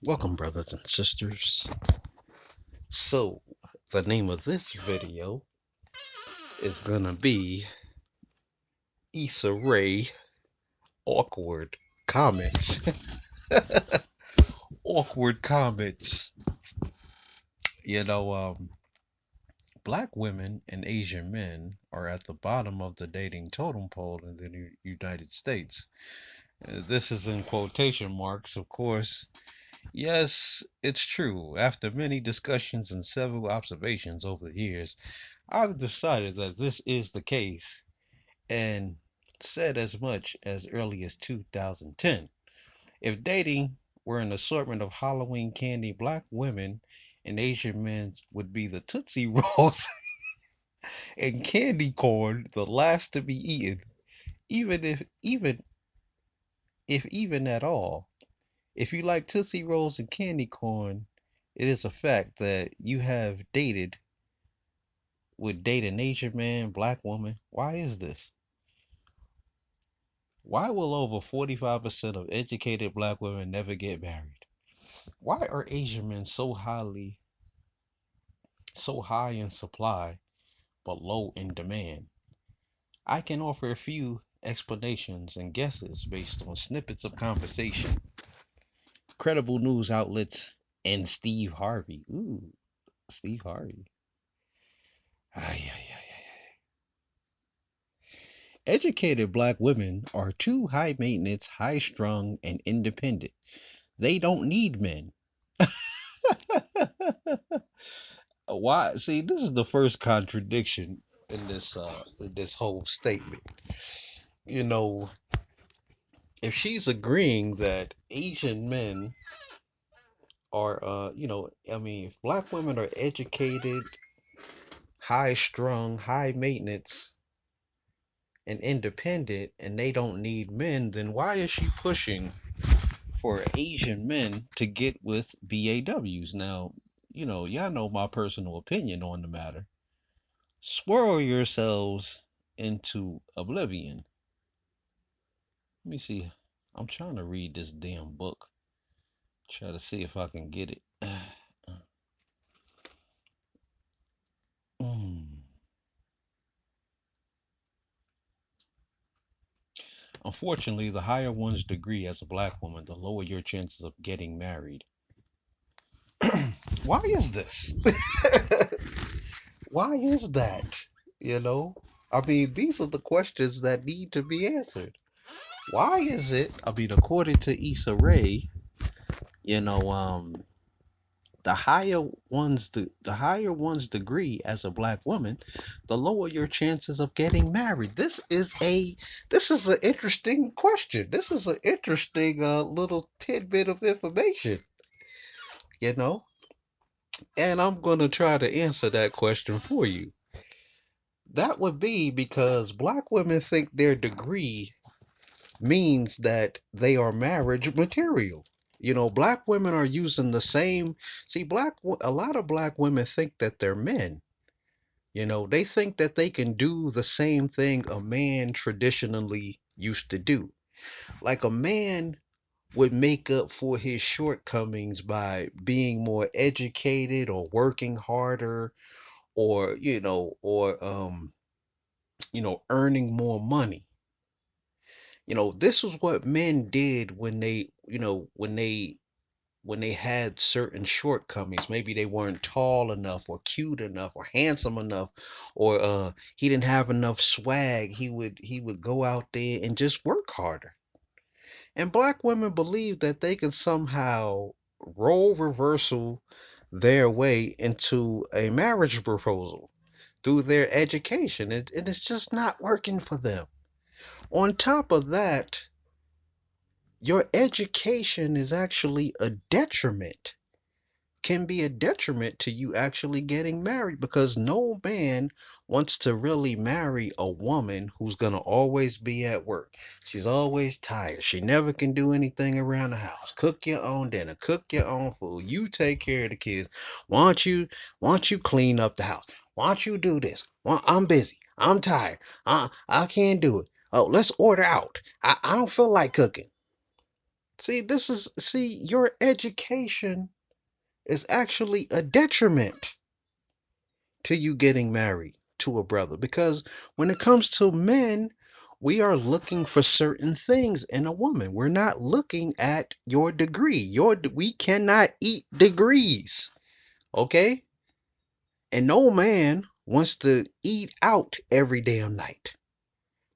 Welcome, brothers and sisters. So, the name of this video is gonna be Issa Rae awkward comments. Awkward comments. You know, black women and Asian men are at the bottom of the dating totem pole in the United States. This is in quotation marks, of course. Yes, it's true. After many discussions and several observations over the years, I've decided that this is the case and said as much as early as 2010. If dating were an assortment of Halloween candy, black women and Asian men would be the Tootsie Rolls and candy corn, the last to be eaten, even if even at all. If you like Tootsie Rolls and candy corn, it is a fact that you have would date an Asian man, black woman. Why is this? Why will over 45% of educated black women never get married? Why are Asian men so high in supply but low in demand? I can offer a few explanations and guesses based on snippets of conversation, credible news outlets, and Steve Harvey. Ooh, Steve Harvey. Ay, ay, ay, ay. Educated black women are too high maintenance, high strung, and independent. They don't need men. Why? See, this is the first contradiction in this whole statement. You know, if she's agreeing that Asian men are I mean, if black women are educated, high strung, high maintenance, and independent and they don't need men, then why is she pushing for Asian men to get with BAWs? Now, y'all know my personal opinion on the matter. Swirl yourselves into oblivion. Let me see. I'm trying to read this damn book. Try to see if I can get it. Unfortunately, the higher one's degree as a black woman, the lower your chances of getting married. Why is this? Why is that? You know? I mean, these are the questions that need to be answered. Why is it? I mean, according to Issa Rae, you know, the higher one's degree as a black woman, the lower your chances of getting married. This is an interesting question. This is an interesting little tidbit of information, you know, and I'm gonna try to answer that question for you. That would be because black women think their degree means that they are marriage material. Black women are using the same. See, a lot of black women think that they're men. They think that they can do the same thing a man traditionally used to do. Like a man would make up for his shortcomings by being more educated or working harder or, earning more money. This was what men did when they had certain shortcomings. Maybe they weren't tall enough or cute enough or handsome enough, or he didn't have enough swag. He would go out there and just work harder. And black women believe that they can somehow role reversal their way into a marriage proposal through their education. And it's just not working for them. On top of that, your education is actually a detriment, can be a detriment to you actually getting married, because no man wants to really marry a woman who's going to always be at work. She's always tired. She never can do anything around the house. Cook your own dinner, cook your own food. You take care of the kids. Why don't you clean up the house? Why don't you do this? I'm busy. I'm tired. I can't do it. Oh, let's order out. I don't feel like cooking. See, your education is actually a detriment to you getting married to a brother, because when it comes to men, we are looking for certain things in a woman. We're not looking at your degree. We cannot eat degrees, okay? And no man wants to eat out every damn night.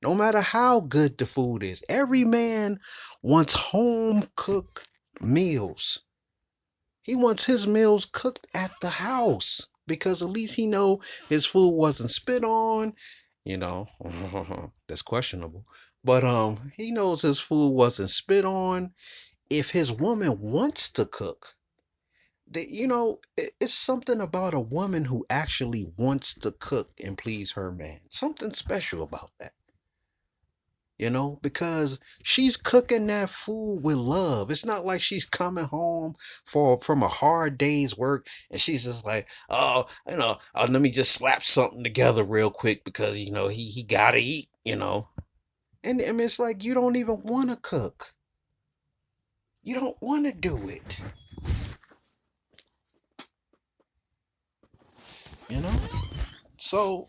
No matter how good the food is, every man wants home cooked meals. He wants his meals cooked at the house because at least he know his food wasn't spit on. You know, that's questionable. But he knows his food wasn't spit on. If his woman wants to cook, it's something about a woman who actually wants to cook and please her man. Something special about that. Because she's cooking that food with love. It's not like she's coming home from a hard day's work and she's just like, oh, let me just slap something together real quick because he gotta eat. And I mean, it's like you don't even want to cook. You don't want to do it. You know. So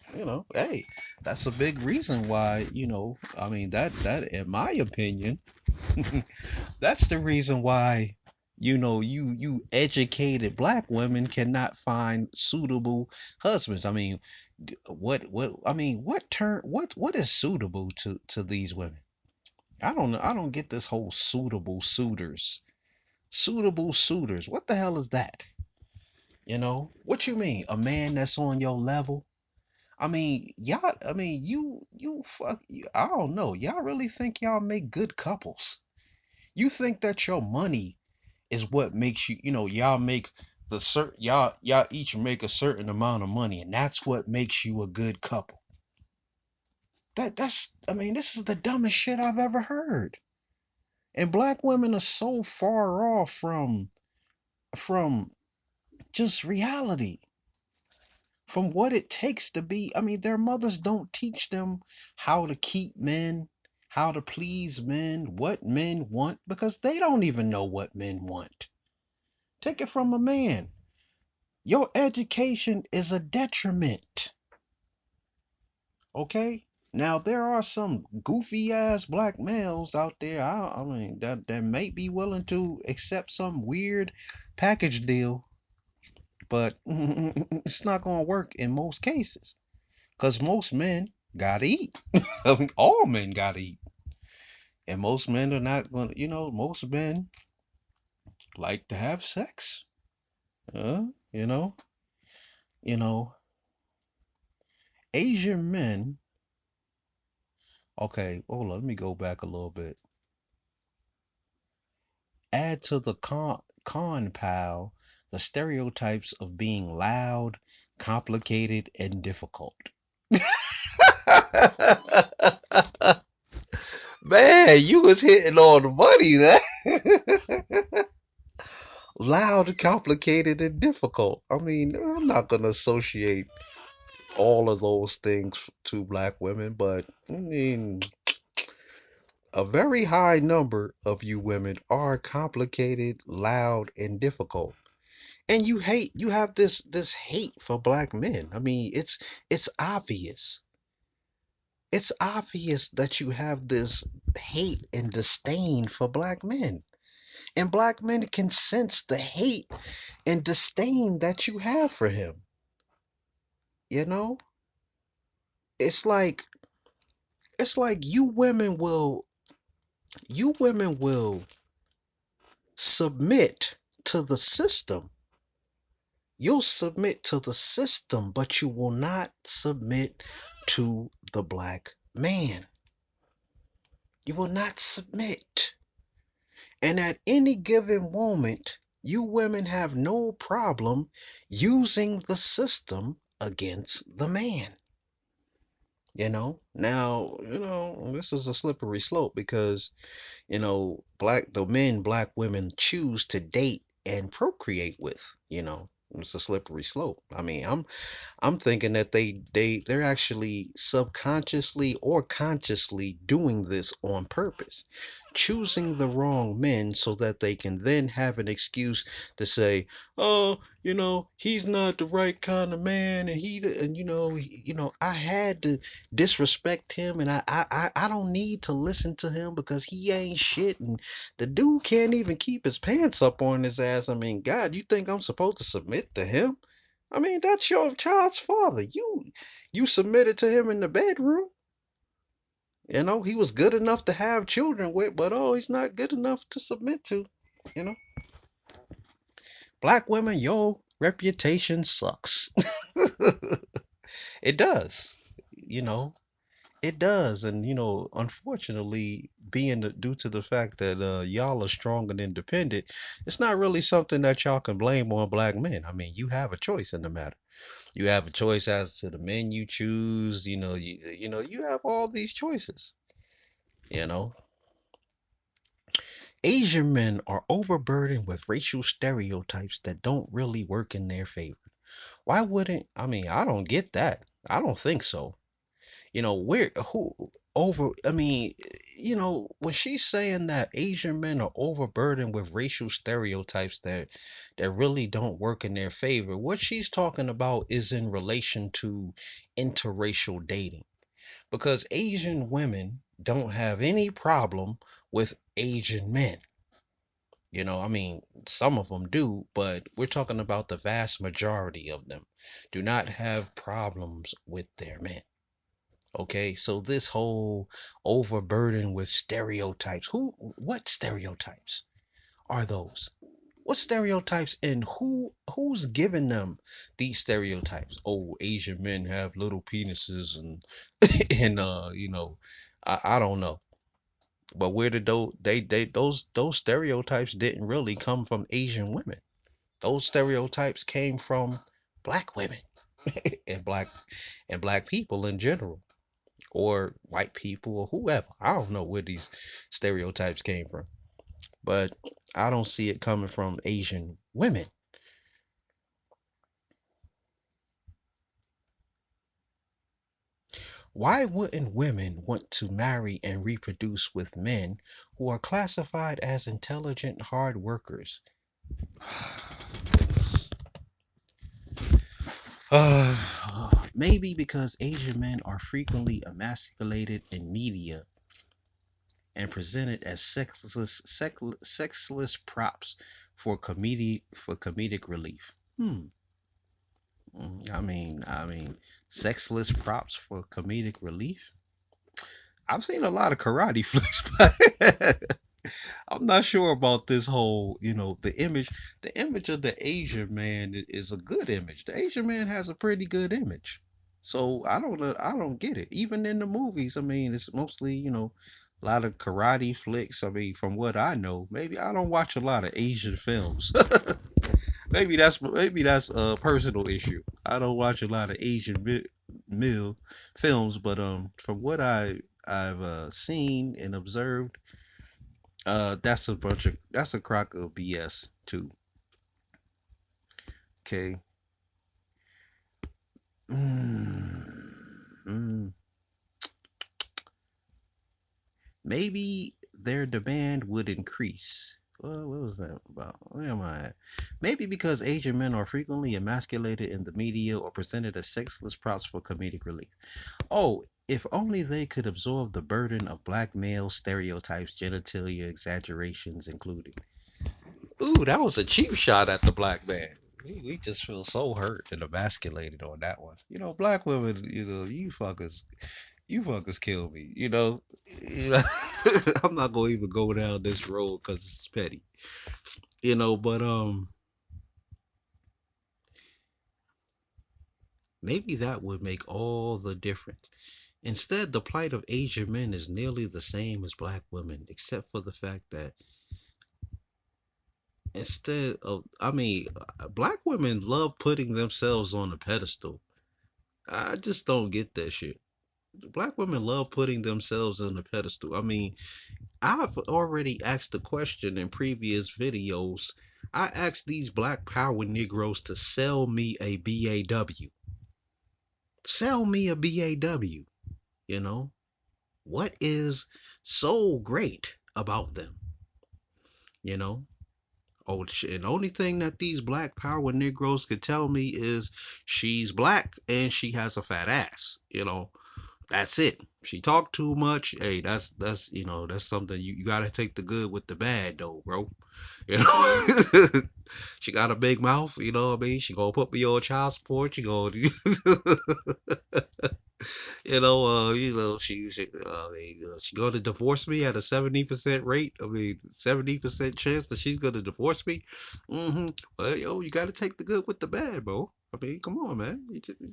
hey, that's a big reason why I mean that in my opinion. That's the reason why you educated black women cannot find suitable husbands. I mean, what is suitable to these women? I don't know. I don't get this whole suitable suitors. Suitable suitors. What the hell is that? What you mean? A man that's on your level? I mean, y'all, you fuck, I don't know. Y'all really think y'all make good couples? You think that your money is what makes y'all make y'all each make a certain amount of money, and that's what makes you a good couple. This is the dumbest shit I've ever heard. And black women are so far off from just reality, from what it takes to be. I mean, their mothers don't teach them how to keep men, how to please men, what men want, because they don't even know what men want. Take it from a man. Your education is a detriment. Okay? Now there are some goofy ass black males out there. I mean that may be willing to accept some weird package deal, but it's not gonna work in most cases. Cause most men gotta eat. I mean, all men gotta eat. And most men are not gonna most men like to have sex. Uh, you know, you know, Asian men. Okay, hold on, let me go back a little bit. Add to the con pile the stereotypes of being loud, complicated, and difficult. Man, you was hitting on the money there. Loud, complicated, and difficult. I mean, I'm not gonna associate all of those things to black women, but I mean, a very high number of you women are complicated, loud, and difficult. And you have this hate for black men. I mean, it's obvious. It's obvious that you have this hate and disdain for black men. And black men can sense the hate and disdain that you have for him. You know? It's like you women will submit to the system. You'll submit to the system, but you will not submit to the black man. You will not submit. And at any given moment, you women have no problem using the system against the man. Now, this is a slippery slope because, the men black women choose to date and procreate with, it's a slippery slope. I mean, I'm thinking that they're actually subconsciously or consciously doing this on purpose. choosing the wrong men so that they can then have an excuse to say, "Oh, he's not the right kind of man, and I had to disrespect him, and I don't need to listen to him because he ain't shit, and the dude can't even keep his pants up on his ass. I mean, God, you think I'm supposed to submit to him? I mean, that's your child's father. You submitted to him in the bedroom. He was good enough to have children with, but oh, he's not good enough to submit to. You know, Black women, your reputation sucks. It does. You know, it does, and unfortunately, due to the fact that y'all are strong and independent, it's not really something that y'all can blame on black men. I mean, you have a choice in the matter. You have a choice as to the men you choose. You have all these choices. You know, Asian men are overburdened with racial stereotypes that don't really work in their favor. Why wouldn't, I mean, I don't get that. I don't think so. Where, who, over, I mean, when she's saying that Asian men are overburdened with racial stereotypes that really don't work in their favor, what she's talking about is in relation to interracial dating. Because Asian women don't have any problem with Asian men. I mean, some of them do, but we're talking about the vast majority of them do not have problems with their men. Okay, so this whole overburden with stereotypes. What stereotypes are those? What stereotypes, and who's giving them these stereotypes? Oh, Asian men have little penises, and and I don't know. But where did those stereotypes didn't really come from Asian women. Those stereotypes came from black women and black people in general, or white people or whoever. I don't know where these stereotypes came from, but I don't see it coming from Asian women. Why wouldn't women want to marry and reproduce with men who are classified as intelligent hard workers? Goodness. Maybe because Asian men are frequently emasculated in media and presented as sexless props for comedic relief. I mean, sexless props for comedic relief. I've seen a lot of karate flicks, but I'm not sure about this whole, the image of the Asian man is a good image. The Asian man has a pretty good image. So I don't get it. Even in the movies, I mean, it's mostly, a lot of karate flicks. I mean, from what I know, maybe I don't watch a lot of Asian films. Maybe that's a personal issue. I don't watch a lot of Asian meal films, but from what I've seen and observed, that's a crock of BS too. Okay. Mm, maybe their demand would increase. Well, what was that about? Where am I at? Maybe because Asian men are frequently emasculated in the media or presented as sexless props for comedic relief. Oh, if only they could absorb the burden of black male stereotypes, genitalia exaggerations included. Ooh, that was a cheap shot at the black man. We just feel so hurt and emasculated on that one. Black women, you fuckers kill me. You know, I'm not gonna even go down this road because it's petty. But maybe that would make all the difference. Instead, the plight of Asian men is nearly the same as black women, except for the fact that I mean, black women love putting themselves on a pedestal. I just don't get that shit. Black women love putting themselves on a pedestal. I mean, I've already asked the question in previous videos. I asked these black power Negroes to sell me a BAW. Sell me a BAW. You know, what is so great about them, you know? Oh, and the only thing that these black power Negroes could tell me is she's black and she has a fat ass. That's it. She talked too much. Hey, that's that's something you gotta take the good with the bad though, bro. You know, she got a big mouth. You know what I mean? She gonna put me on child support. She gonna, she gonna divorce me at a 70% rate. I mean, 70% chance that she's gonna divorce me. Well, you gotta take the good with the bad, bro. I mean, come on, man.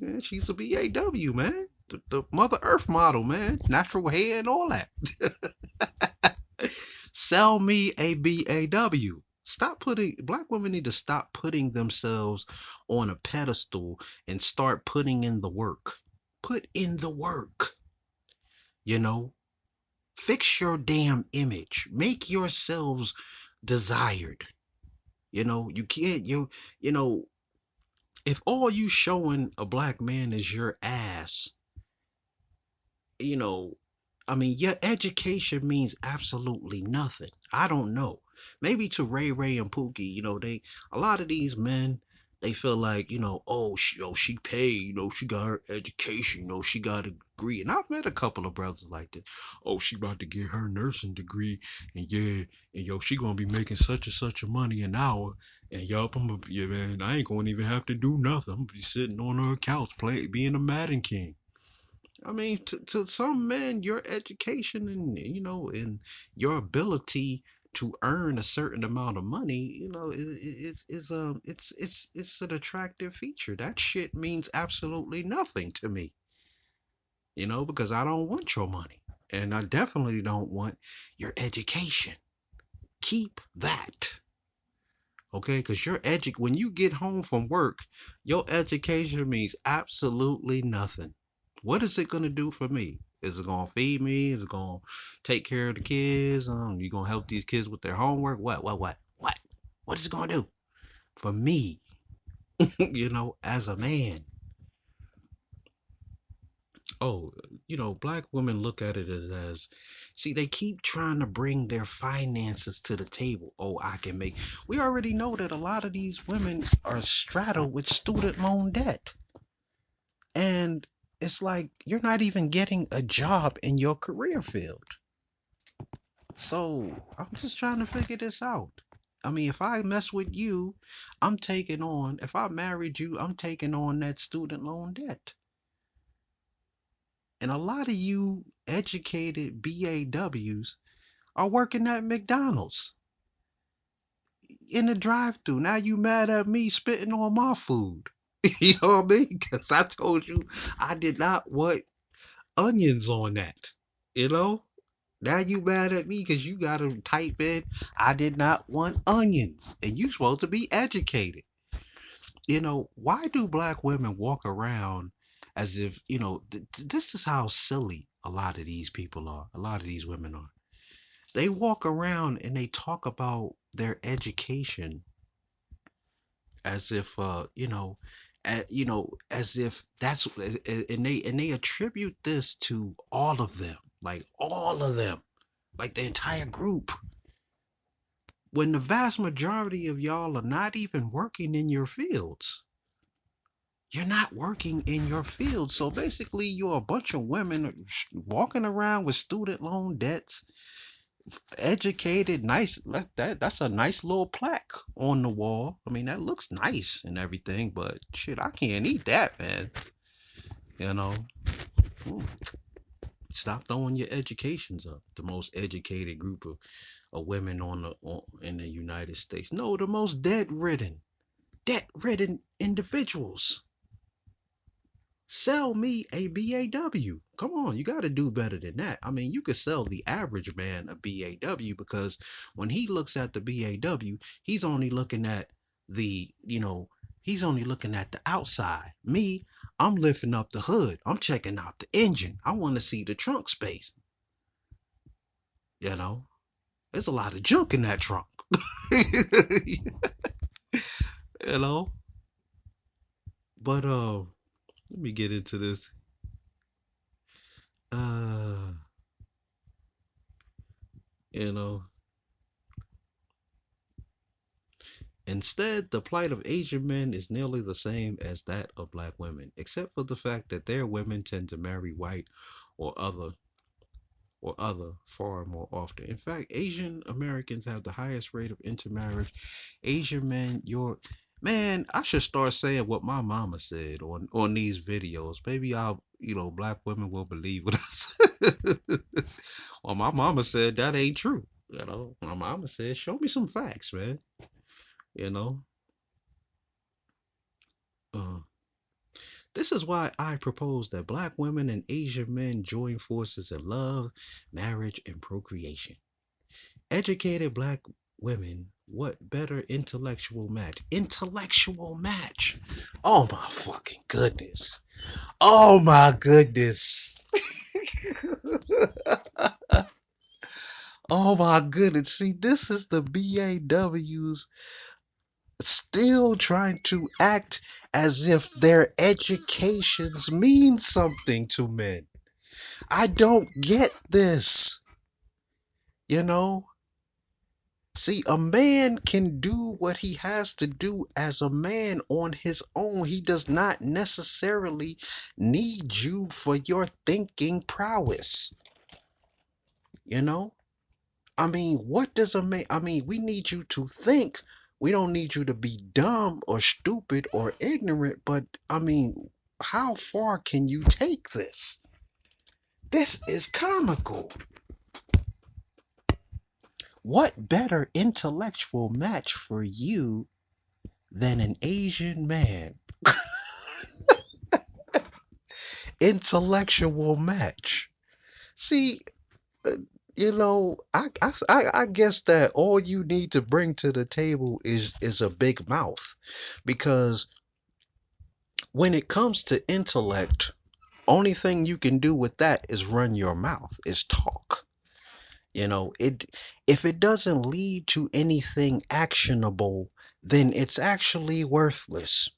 Man, she's a BAW, man. The Mother Earth model, man. Natural hair and all that. Sell me a BAW. Stop putting Black women need to stop putting themselves on a pedestal and start putting in the work. Put in the work. You know, fix your damn image. Make yourselves desired. You can't you know if all you showing a black man is your ass, you know, I mean, your education means absolutely nothing. I don't know. Maybe to Ray Ray and Pookie, a lot of these men, they feel like, she paid, she got her education, she got a degree. And I've met a couple of brothers like this. Oh, she about to get her nursing degree, and yeah, and she gonna be making such and such a money an hour. And yup, yeah, man, I ain't gonna even have to do nothing. I'm gonna be sitting on her couch being a Madden king. I mean, to some men, your education and your ability to earn a certain amount of money, it's an attractive feature. That shit means absolutely nothing to me, because I don't want your money, and I definitely don't want your education. Keep that. Okay, because when you get home from work, your education means absolutely nothing. What is it gonna do for me? Is it gonna feed me? Is it gonna take care of the kids? You gonna help these kids with their homework? What? What is it gonna do for me? As a man. Oh, black women look at it as, see, they keep trying to bring their finances to the table. Oh, I can make. We already know that a lot of these women are straddled with student loan debt. And it's like you're not even getting a job in your career field. So I'm just trying to figure this out. I mean, if I mess with you, if I married you, I'm taking on that student loan debt. And a lot of you educated BAWs are working at McDonald's in the drive-thru. Now you mad at me spitting on my food. You know what I mean? Because I told you I did not want onions on that. You know? Now you mad at me because you gotta type in, I did not want onions. And you supposed to be educated. Why do black women walk around as if, this is how silly a lot of these people are. A lot of these women are. They walk around and they talk about their education as if, as if that's, and they attribute this to all of them, like all of them, like the entire group, when the vast majority of y'all are not even working in your fields. You're not working in your field. So basically, you're a bunch of women walking around with student loan debts, educated, nice. That's a nice little plaque on the wall. I mean, that looks nice and everything, but shit, I can't eat that, man. You know, stop throwing your educations up. The most educated group of women in the United States. No, the most debt-ridden individuals. Sell me a BAW. Come on, you got to do better than that. I mean, you could sell the average man a BAW because when he looks at the BAW, the, he's only looking at the outside. Me, I'm lifting up the hood. I'm checking out the engine. I want to see the trunk space. You know, there's a lot of junk in that trunk. you know, but let me get into this. Uh You know, instead, the plight of Asian men is nearly the same as that of black women, except for the fact that their women tend to marry white or other far more often. In fact, Asian Americans have the highest rate of intermarriage. Asian men, your man, I should start saying what my mama said on these videos. Maybe I'll, black women will believe with us. Well, my mama said that ain't true. My mama said, show me some facts, man. You know, uh, this is why I propose that black women and Asian men join forces in love, marriage, and procreation. Educated black women, what better intellectual match? Intellectual match. Oh my fucking goodness. Oh my goodness. Oh my goodness. See, this is the BAWs still trying to act as if their educations mean something to men. I don't get this. You know? See, a man can do what he has to do as a man on his own. He does not necessarily need you for your thinking prowess. You know? I mean, what does a man, I mean, we need you to think. We don't need you to be dumb or stupid or ignorant, but I mean, how far can you take this? This is comical. What better intellectual match for you than an Asian man? Intellectual match. See, uh, I guess that all you need to bring to the table is a big mouth, because when it comes to intellect, only thing you can do with that is run your mouth, is talk. It if it doesn't lead to anything actionable, then it's actually worthless.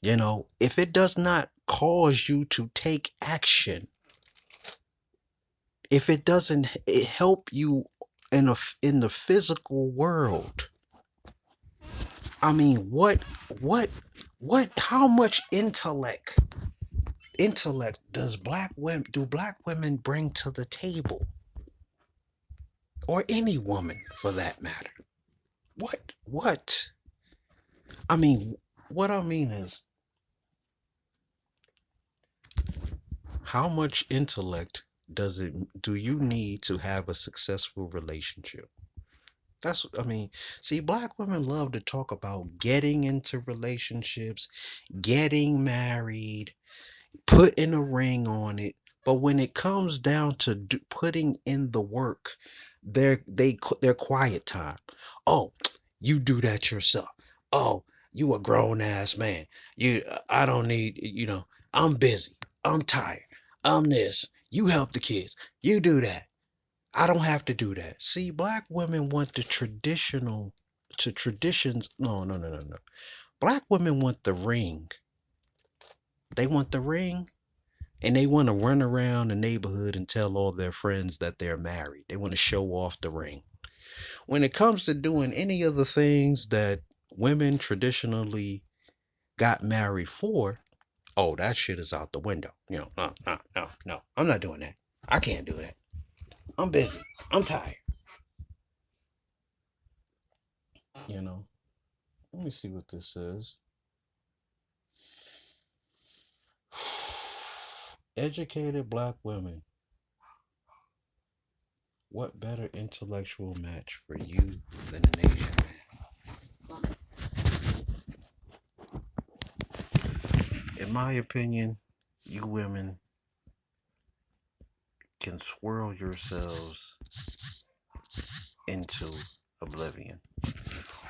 If it does not cause you to take action, if it doesn't help you in the physical world, I mean, what how much intellect do black women bring to the table, or any woman for that matter? What I mean, what I mean is, how much intellect do you need to have a successful relationship? I mean, see, black women love to talk about getting into relationships, getting married, putting a ring on it. But when it comes down to putting in the work, their quiet time. Oh, you do that yourself. Oh, you a grown ass man. I don't need, I'm busy. I'm tired. I'm this. You help the kids. You do that. I don't have to do that. See, black women want the traditions. No, no, no, no, no. Black women want the ring. They want the ring, and they want to run around the neighborhood and tell all their friends that they're married. They want to show off the ring. When it comes to doing any of the things that women traditionally got married for, oh, that shit is out the window. No, no, no, no. I'm not doing that. I can't do that. I'm busy. I'm tired. You know. Let me see what this says. Educated black women. What better intellectual match for you than an Asian man? In my opinion, you women can swirl yourselves into oblivion.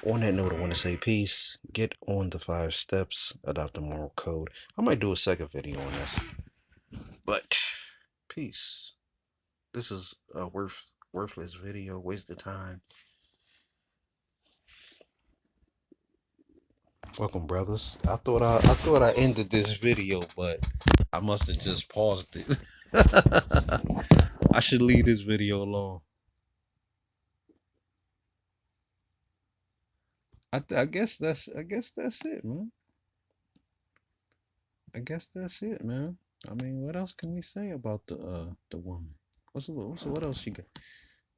On that note, I want to say peace. Get on the 5 steps, adopt the moral code. I might do a second video on this. But peace. This is a worthless video, waste of time. Welcome, brothers. I thought I ended this video, but I must have just paused it. I should leave this video alone. I guess that's it, man. I guess that's it, man. I mean, what else can we say about the woman? What else she got?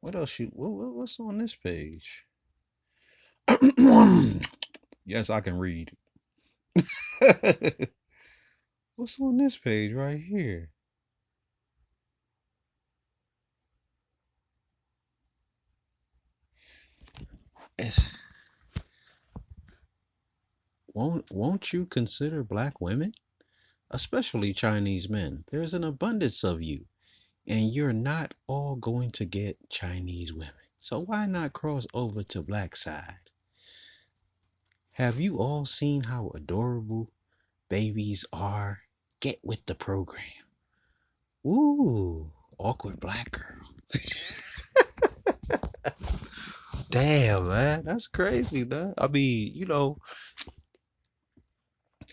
What else what's on this page? Yes, I can read. What's on this page right here? It's, won't you consider black women, especially Chinese men? There's an abundance of you, and you're not all going to get Chinese women. So why not cross over to black side? Have you all seen how adorable babies are? Get with the program. Ooh, awkward black girl. Damn, man, that's crazy, man. I mean,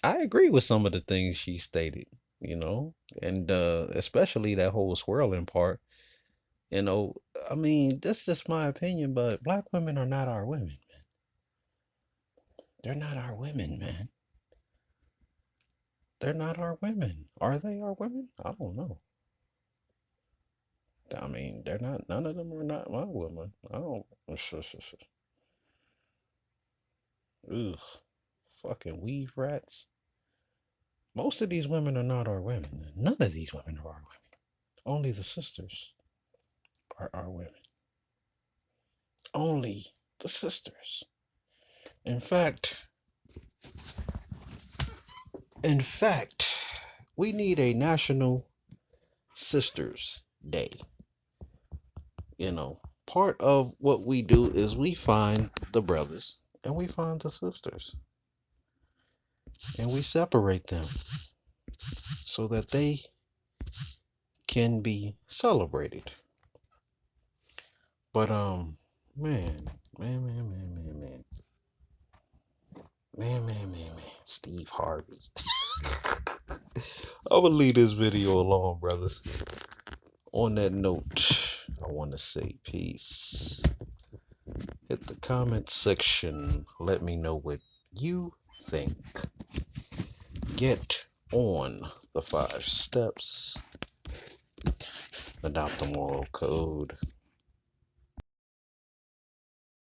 I agree with some of the things she stated, and especially that whole swirling part. You know, I mean, that's just my opinion, but black women are not our women. They're not our women, man. They're not our women. Are they our women? I don't know. I mean, they're not. None of them are not my women. I don't. Ugh, fucking weave rats. Most of these women are not our women. None of these women are our women. Only the sisters are our women. Only the sisters. In fact, in fact, we need a National Sisters Day. Part of what we do is we find the brothers and we find the sisters and we separate them so that they can be celebrated. But man, man, Steve Harvey. I will leave this video alone, brothers. On that note, I want to say peace. Hit the comment section. Let me know what you think. Get on the 5 steps. Adopt the moral code.